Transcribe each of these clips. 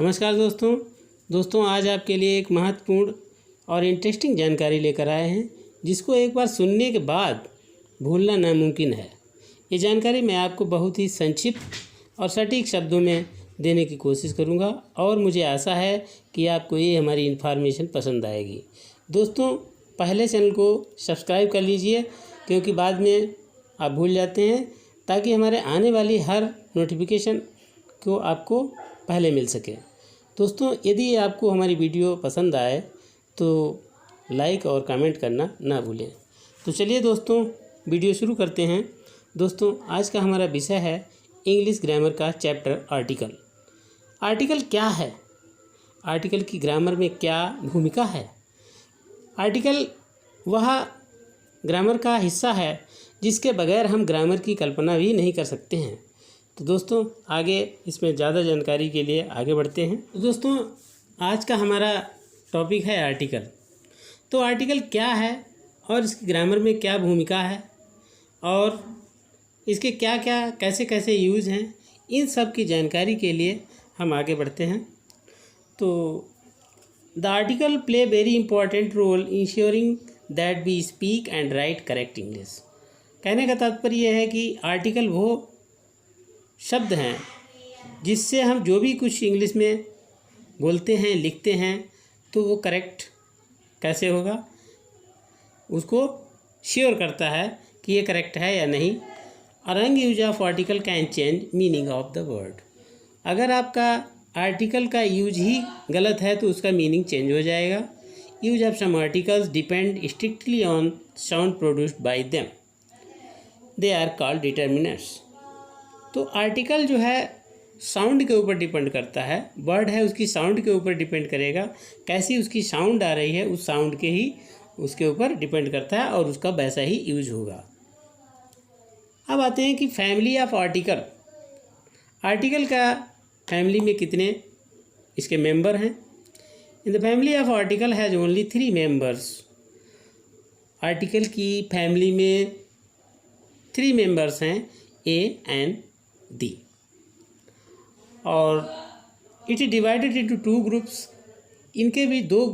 नमस्कार दोस्तों आज आपके लिए एक महत्वपूर्ण और इंटरेस्टिंग जानकारी लेकर आए हैं जिसको एक बार सुनने के बाद भूलना नामुमकिन है। ये जानकारी मैं आपको बहुत ही संक्षिप्त और सटीक शब्दों में देने की कोशिश करूँगा और मुझे आशा है कि आपको ये हमारी इन्फॉर्मेशन पसंद आएगी। दोस्तों, पहले चैनल को सब्सक्राइब कर लीजिए क्योंकि बाद में आप भूल जाते हैं, ताकि हमारे आने वाली हर नोटिफिकेशन को आपको पहले मिल सके। दोस्तों, यदि आपको हमारी वीडियो पसंद आए तो लाइक और कमेंट करना ना भूलें। तो चलिए दोस्तों, वीडियो शुरू करते हैं। दोस्तों, आज का हमारा विषय है इंग्लिश ग्रामर का चैप्टर आर्टिकल। आर्टिकल क्या है? आर्टिकल की ग्रामर में क्या भूमिका है? आर्टिकल वह ग्रामर का हिस्सा है जिसके बगैर हम ग्रामर की कल्पना भी नहीं कर सकते हैं। तो दोस्तों, आगे इसमें ज़्यादा जानकारी के लिए आगे बढ़ते हैं। तो दोस्तों, आज का हमारा टॉपिक है आर्टिकल। तो आर्टिकल क्या है और इसकी ग्रामर में क्या भूमिका है और इसके क्या क्या कैसे कैसे यूज़ हैं, इन सब की जानकारी के लिए हम आगे बढ़ते हैं। तो the article play very important role ensuring that we speak and write correct English. कहने का तात्पर्य यह है कि आर्टिकल वो शब्द हैं जिससे हम जो भी कुछ इंग्लिश में बोलते हैं, लिखते हैं, तो वो करेक्ट कैसे होगा, उसको श्योर करता है कि ये करेक्ट है या नहीं। A wrong use of article can change meaning of the word. अगर आपका आर्टिकल का यूज ही गलत है तो उसका मीनिंग चेंज हो जाएगा। Use of some articles depend strictly on sound produced by them, they are called determiners. तो आर्टिकल जो है साउंड के ऊपर डिपेंड करता है। वर्ड है उसकी साउंड के ऊपर डिपेंड करेगा, कैसी उसकी साउंड आ रही है उस साउंड के ही उसके ऊपर डिपेंड करता है और उसका वैसा ही यूज होगा। अब आते हैं कि फैमिली ऑफ आर्टिकल। आर्टिकल का फैमिली में कितने इसके मेंबर हैं? In the family of article has only 3 members. Article की फैमिली में 3 मेंबर्स हैं, ए एंड दी, और it is divided into 2 groups. इनके भी 2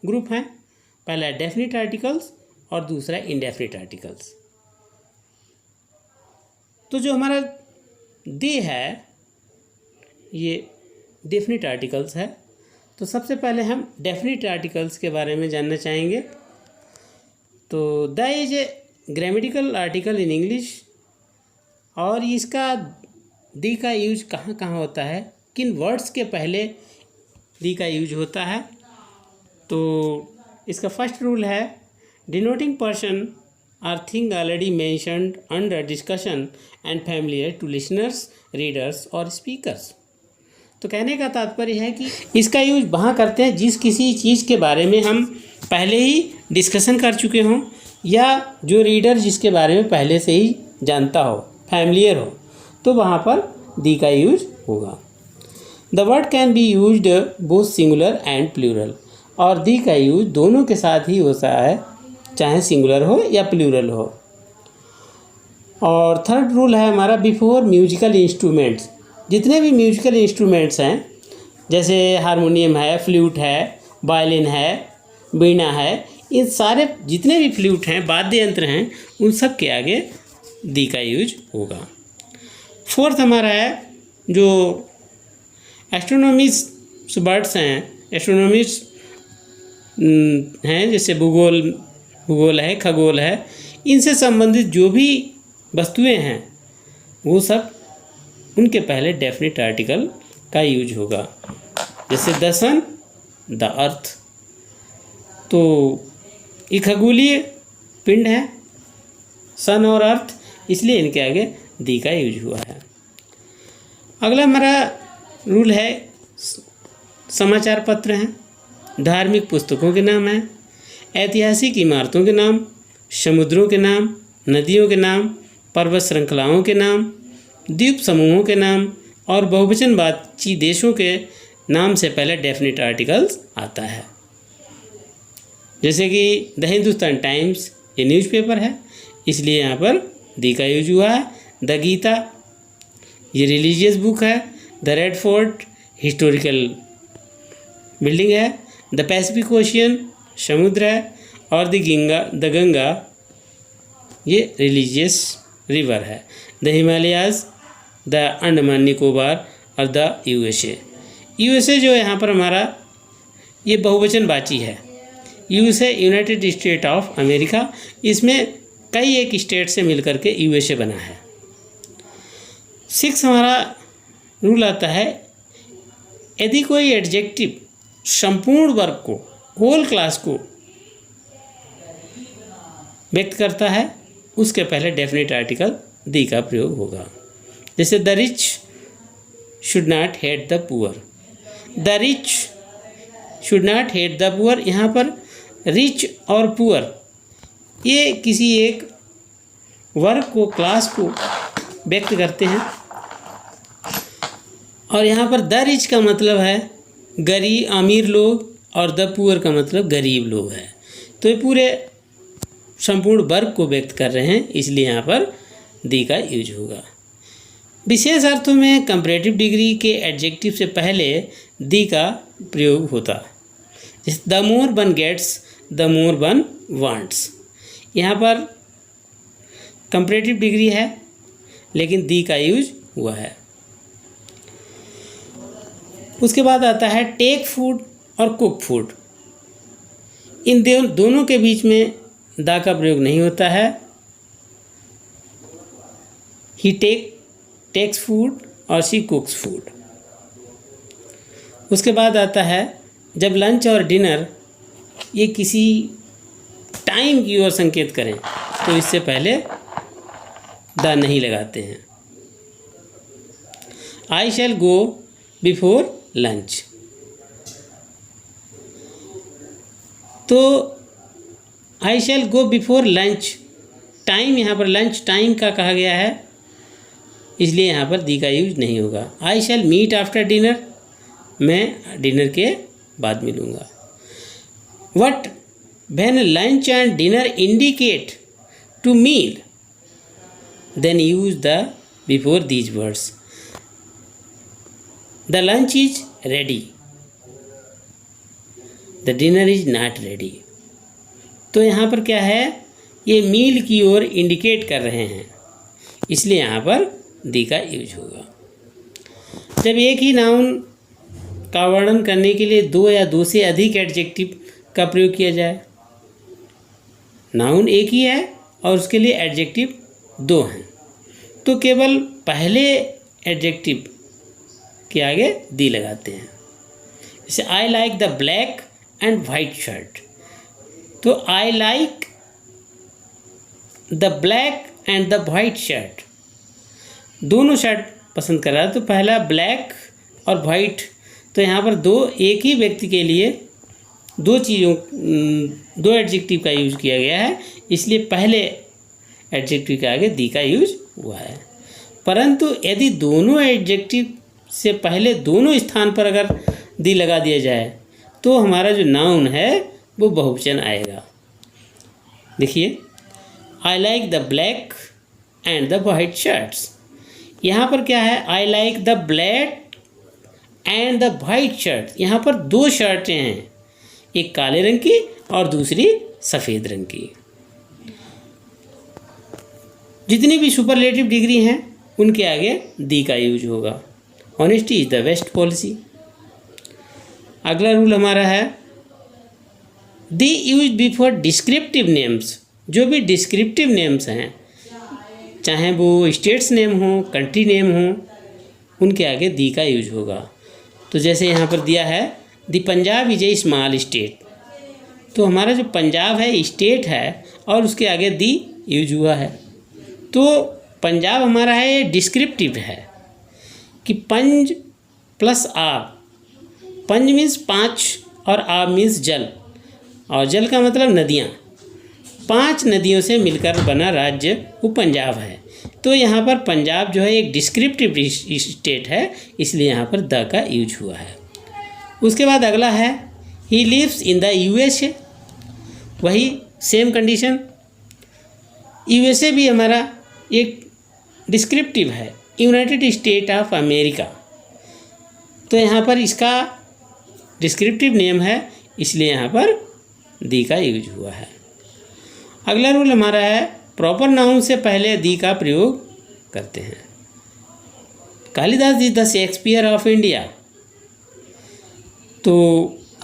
ग्रुप हैं, पहला डेफिनिट आर्टिकल्स और दूसरा इनडेफिनिट आर्टिकल्स। तो जो हमारा दे है ये डेफिनिट आर्टिकल्स है। तो सबसे पहले हम डेफिनिट आर्टिकल्स के बारे में जानना चाहेंगे। तो the is a grammatical article in English, और इसका दी का यूज कहाँ कहाँ होता है, किन वर्ड्स के पहले दी का यूज होता है। तो इसका फर्स्ट रूल है denoting person or thing already mentioned under discussion and familiar to listeners, readers और स्पीकर्स। तो कहने का तात्पर्य है कि इसका यूज वहाँ करते हैं जिस किसी चीज़ के बारे में हम पहले ही डिस्कशन कर चुके हों या जो रीडर जिसके बारे में पहले से ही जानता हो, फैमिलियर हो, तो वहाँ पर दी का यूज होगा। The word can be used both singular and plural, और दी का यूज दोनों के साथ ही होता है, चाहे सिंगुलर हो या प्लूरल हो। और थर्ड रूल है हमारा बिफोर म्यूजिकल इंस्ट्रूमेंट्स। जितने भी म्यूजिकल इंस्ट्रूमेंट्स हैं, जैसे हारमोनियम है, फ्लूट है, वायलिन है, वीणा है, इन सारे जितने भी फ्लूट हैं, वाद्य यंत्र हैं, उन सब के आगे दी का यूज होगा। फोर्थ हमारा है जो एस्ट्रोनॉमिस्ट बर्ड्स हैं, एस्ट्रोनॉमिस्ट हैं, जैसे भूगोल है, खगोल है, इनसे संबंधित जो भी वस्तुएं हैं वो सब उनके पहले डेफिनिट आर्टिकल का यूज होगा। जैसे द सन, द अर्थ। तो ये खगोलीय पिंड है, सन और अर्थ, इसलिए इनके आगे दी का यूज हुआ है। अगला हमारा रूल है समाचार पत्र हैं, धार्मिक पुस्तकों के नाम हैं, ऐतिहासिक इमारतों के नाम, समुद्रों के नाम, नदियों के नाम, पर्वत श्रृंखलाओं के नाम, द्वीप समूहों के नाम और बहुवचनवाची देशों के नाम से पहले डेफिनिट आर्टिकल्स आता है। जैसे कि द हिंदुस्तान टाइम्स ये न्यूज़पेपर है, इसलिए यहाँ पर दी का यूज हुआ है। द गीता ये रिलीजियस बुक है। The red fort historical building है। द पैसिफिक ओशियन समुद्र है, और द गंगा ये रिलीजियस रिवर है। द हिमालयाज, द अंडमान निकोबार और द यूएसए। यूएसए जो यहाँ पर हमारा ये बहुवचनवाची है। USA United state of America, इसमें कई एक स्टेट से मिलकर के यूएसए बना है। 6 हमारा रूल आता है, यदि कोई एडजेक्टिव संपूर्ण वर्ग को, होल क्लास को व्यक्त करता है, उसके पहले डेफिनेट आर्टिकल दी का प्रयोग होगा। जैसे the rich should not hate the poor. The rich should not hate the poor, यहाँ पर रिच और पुअर ये किसी एक वर्ग को, क्लास को व्यक्त करते हैं। और यहाँ पर द रिच का मतलब है गरीब अमीर लोग, और द पुअर का मतलब गरीब लोग है। तो ये पूरे संपूर्ण वर्ग को व्यक्त कर रहे हैं, इसलिए यहाँ पर दी का यूज होगा। विशेष अर्थों में कंपैरेटिव डिग्री के एडजेक्टिव से पहले दी का प्रयोग होता। जैसे the more one gets, the more one wants. यहाँ पर कंपैरेटिव डिग्री है, लेकिन दी का यूज हुआ है। उसके बाद आता है टेक फूड और कुक फूड। इन दोनों के बीच में दा का प्रयोग नहीं होता है। ही टेक्स फूड और शी कुक्स फूड। उसके बाद आता है जब लंच और डिनर ये किसी टाइम की ओर संकेत करें, तो इससे पहले दा नहीं लगाते हैं। आई शैल गो बिफोर लंच। तो आई शैल गो बिफोर लंच, टाइम यहाँ पर लंच टाइम का कहा गया है, इसलिए यहाँ पर दी का यूज नहीं होगा। I shall meet after dinner, मैं डिनर के बाद मिलूँगा। But when lunch and dinner indicate to meal, then use the before these words. The lunch is ready, the dinner is not ready. तो यहाँ पर क्या है, ये मील की ओर इंडिकेट कर रहे हैं, इसलिए यहाँ पर दी का यूज होगा। जब एक ही नाउन का वर्णन करने के लिए 2 या 2 से अधिक एडजेक्टिव का प्रयोग किया जाए, नाउन एक ही है और उसके लिए एडजेक्टिव 2 हैं, तो केवल पहले एडजेक्टिव के आगे दी लगाते हैं। जैसे I like the black and white shirt, तो I like the black and the white shirt, दोनों शर्ट पसंद कर रहा है, तो पहला ब्लैक और वाइट, तो यहाँ पर एक ही व्यक्ति के लिए 2 एडजेक्टिव का यूज किया गया है, इसलिए पहले एडजेक्टिव के आगे दी का यूज हुआ है। परंतु यदि दोनों एडजेक्टिव से पहले दोनों स्थान पर अगर दी लगा दिया जाए, तो हमारा जो नाउन है वो बहुवचन आएगा। देखिए, आई like the black and the white shirts, यहाँ पर क्या है, आई like the black and the white shirt. यहाँ पर 2 शर्टें हैं, एक काले रंग की और दूसरी सफ़ेद रंग की। जितनी भी सुपरलेटिव डिग्री हैं उनके आगे दी का यूज होगा। Honesty is the best policy. अगला रूल हमारा है दी यूज बिफोर डिस्क्रिप्टिव नेम्स। जो भी डिस्क्रिप्टिव नेम्स हैं, चाहे वो स्टेट्स नेम हो, कंट्री नेम हो, उनके आगे दी का यूज होगा। तो जैसे यहाँ पर दिया है the Punjab is a small state, तो हमारा जो पंजाब है स्टेट है और उसके आगे दी यूज हुआ है। तो पंजाब हमारा है डिस्क्रिप्टिव है कि पंज प्लस आब, पंज मीन्स 5 और आब मीन्स जल, और जल का मतलब नदियाँ, 5 नदियों से मिलकर बना राज्य वो पंजाब है। तो यहाँ पर पंजाब जो है एक डिस्क्रिप्टिव स्टेट है, इसलिए यहाँ पर द का यूज हुआ है। उसके बाद अगला है he lives in the USA, वही सेम कंडीशन। यूएसए भी हमारा एक डिस्क्रिप्टिव है, यूनाइटेड स्टेट ऑफ अमेरिका। तो यहाँ पर इसका डिस्क्रिप्टिव नेम है, इसलिए यहाँ पर दी का यूज हुआ है। अगला रूल हमारा है प्रॉपर नाउन से पहले दी का प्रयोग करते हैं। Kalidas is the Shakespeare of India. तो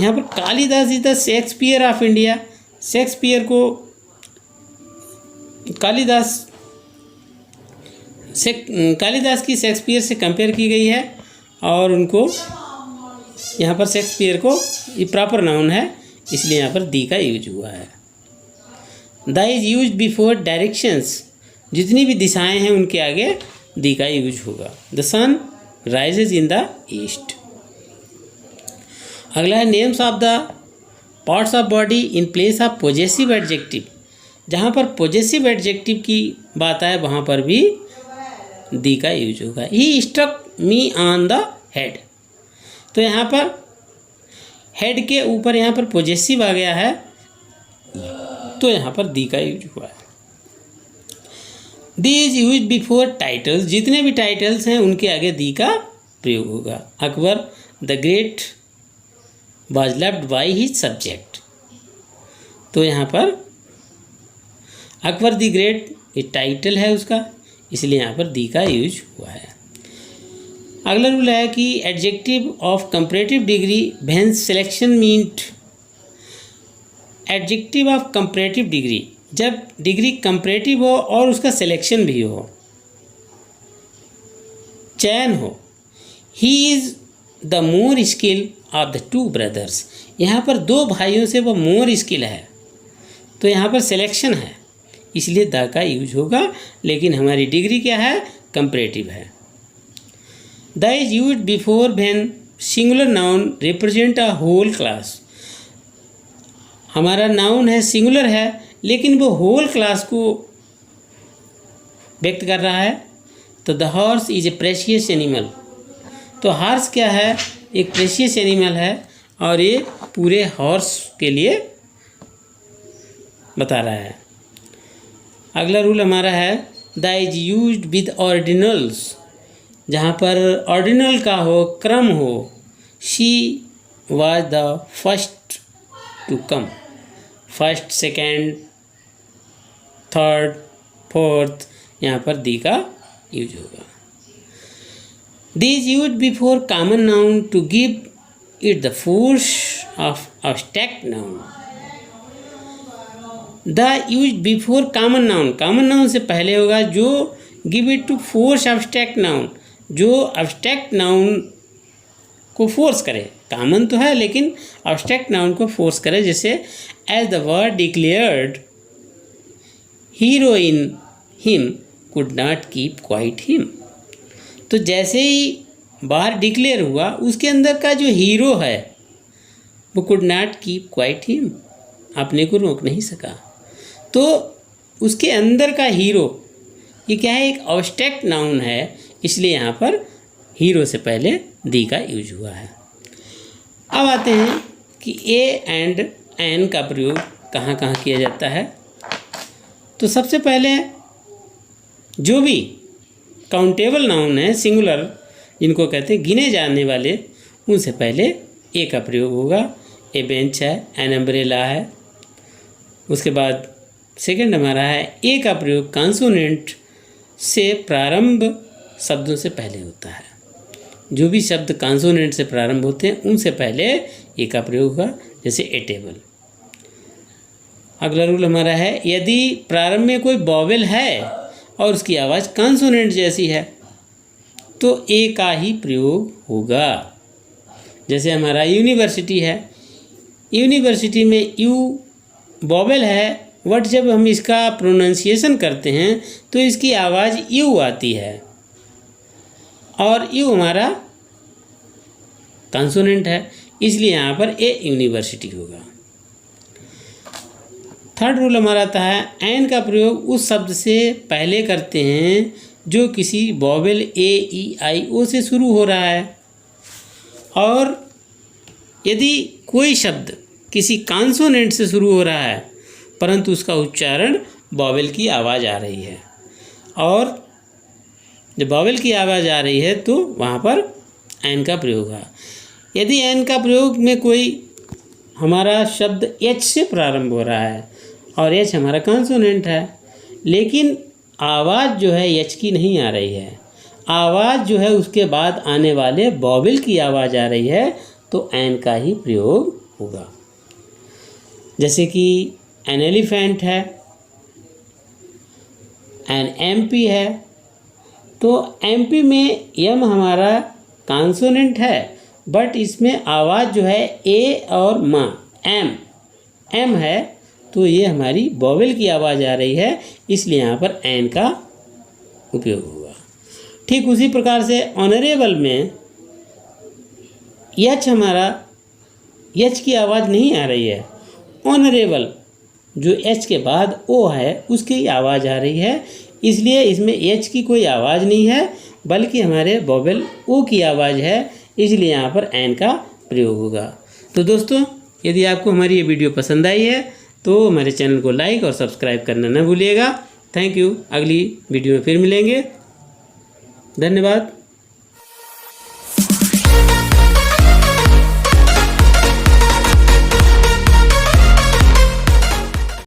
यहाँ पर Kalidas is the Shakespeare of India, Shakespeare को कालिदास की शेक्सपियर से कंपेयर की गई है और उनको यहाँ पर शेक्सपियर को ये प्रॉपर नाउन है, इसलिए यहाँ पर दी का यूज हुआ है। The is use before directions, जितनी भी दिशाएं हैं उनके आगे दी का यूज होगा। The sun rises in the east. अगला है names of the parts of body in place of possessive adjective. जहाँ पर पॉजेसिव एडजेक्टिव की बात आए वहाँ पर भी दी का यूज होगा। He struck me on the head. तो यहाँ पर हेड के ऊपर यहाँ पर पॉजेसिव आ गया है, तो यहाँ पर दी का यूज हुआ है। दी इज यूज बिफोर टाइटल्स, जितने भी टाइटल्स हैं उनके आगे दी का प्रयोग होगा। Akbar the great was loved by his subject. तो यहाँ पर अकबर द ग्रेट ये टाइटल है उसका, इसलिए यहाँ पर दी का यूज हुआ है। अगला रूल है कि adjective of comparative degree when selection meant. Adjective of comparative degree, जब डिग्री कंपैरेटिव हो और उसका सिलेक्शन भी हो, चयन हो। He is the more skill of the two brothers. यहाँ पर दो भाइयों से वो मोर स्किल है, तो यहाँ पर सिलेक्शन है, इसलिए द का यूज होगा, लेकिन हमारी डिग्री क्या है, कंपैरेटिव है। The is use before when singular noun represent a whole class. हमारा नाउन है, सिंगुलर है, लेकिन वो होल क्लास को व्यक्त कर रहा है। तो the horse is a precious animal. तो हॉर्स क्या है, एक प्रेशियस एनिमल है और ये पूरे हॉर्स के लिए बता रहा है। अगला रूल हमारा है the is used with ordinals. जहाँ पर ऑर्डिनल का हो, क्रम हो। She was the first to come. First, second, third, fourth, यहाँ पर दी का यूज होगा। The is use before common noun to give it the force of abstract noun. The use before common noun, common noun से पहले होगा, जो give it to force abstract noun, जो abstract noun को force करे। Common तो है लेकिन अब्स्ट्रैक्ट नाउन को फोर्स करे, जैसे as the word declared hero in him could not keep quiet him. तो जैसे ही बाहर डिक्लेयर हुआ, उसके अंदर का जो हीरो है वो could not keep quiet him, अपने को रोक नहीं सका। तो उसके अंदर का हीरो ये क्या है, एक अब्स्ट्रैक्ट नाउन है, इसलिए यहाँ पर हीरो से पहले दी का यूज हुआ है। अब आते हैं कि ए एंड एन का प्रयोग कहाँ कहाँ किया जाता है। तो सबसे पहले जो भी काउंटेबल नाउन है, सिंगुलर जिनको कहते हैं गिने जाने वाले, उनसे पहले ए का प्रयोग होगा। ए बेंच है, एन अम्ब्रेला है। उसके बाद सेकंड हमारा है ए का प्रयोग कॉन्सोनेंट से प्रारंभ शब्दों से पहले होता है। जो भी शब्द कॉन्सोनेंट से प्रारंभ होते हैं उनसे पहले ए का प्रयोग होगा, जैसे ए टेबल। अगला रूल हमारा है यदि प्रारंभ में कोई वॉवेल है और उसकी आवाज़ कॉन्सोनेंट जैसी है तो ए का ही प्रयोग होगा। जैसे हमारा यूनिवर्सिटी है, यूनिवर्सिटी में यू वॉवेल है, बट जब हम इसका प्रोनाउंसिएशन करते हैं तो इसकी आवाज़ यू आती है और यू हमारा कॉन्सोनेंट है, इसलिए यहाँ पर ए यूनिवर्सिटी होगा। थर्ड रूल हमारा आता है एन का प्रयोग उस शब्द से पहले करते हैं जो किसी वॉवेल ए ई आई ओ से शुरू हो रहा है, और यदि कोई शब्द किसी कॉन्सोनेंट से शुरू हो रहा है परंतु उसका उच्चारण वॉवेल की आवाज़ आ रही है, और जब वॉवेल की आवाज़ आ रही है तो वहाँ पर एन का प्रयोग होगा। यदि एन का प्रयोग में कोई हमारा शब्द एच से प्रारंभ हो रहा है और एच हमारा कॉन्सोनेंट है, लेकिन आवाज़ जो है एच की नहीं आ रही है, आवाज़ जो है उसके बाद आने वाले वॉवेल की आवाज़ आ रही है, तो एन का ही प्रयोग होगा। जैसे कि एन एलिफेंट है, एन एमपी है, तो एमपी में एम हमारा कॉन्सोनेंट है, बट इसमें आवाज़ जो है ए और मा एम है, तो ये हमारी वॉवेल की आवाज़ आ रही है, इसलिए यहाँ पर एन का उपयोग होगा। ठीक उसी प्रकार से ऑनरेबल में एच हमारा एच की आवाज़ नहीं आ रही है, ऑनरेबल जो एच के बाद ओ है उसकी आवाज़ आ रही है, इसलिए इसमें एच की कोई आवाज़ नहीं है, बल्कि हमारे वॉवेल ओ की आवाज़ है, इसलिए यहाँ पर एन का प्रयोग होगा। तो दोस्तों, यदि आपको हमारी ये वीडियो पसंद आई है तो हमारे चैनल को लाइक और सब्सक्राइब करना न भूलिएगा। Thank you. अगली वीडियो में फिर मिलेंगे। धन्यवाद।